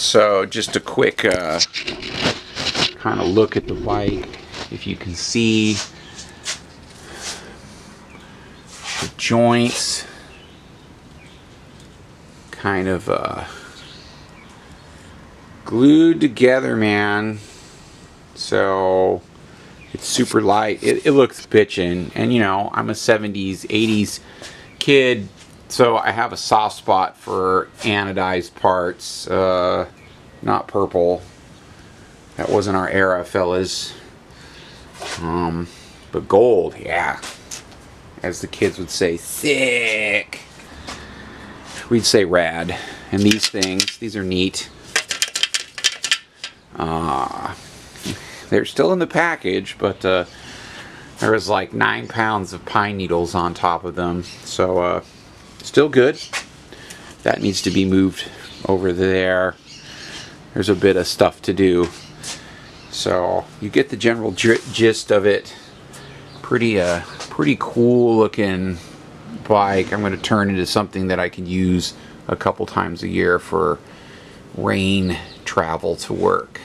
So just a quick kind of look at the bike. If you can see the joints kind of glued together, man. So it's super light. It looks bitchin', and you know, I'm a 70s 80s kid, so I have a soft spot for anodized parts, not purple. That wasn't our era, fellas. But gold, yeah, as the kids would say, sick. We'd say rad. And these things, these are neat. They're still in the package, but there was like 9 pounds of pine needles on top of them, so still good. That needs to be moved over there. There's a bit of stuff to do, so you get the general gist of it. Pretty cool looking bike. I'm going to turn into something that I can use a couple times a year for rain travel to work.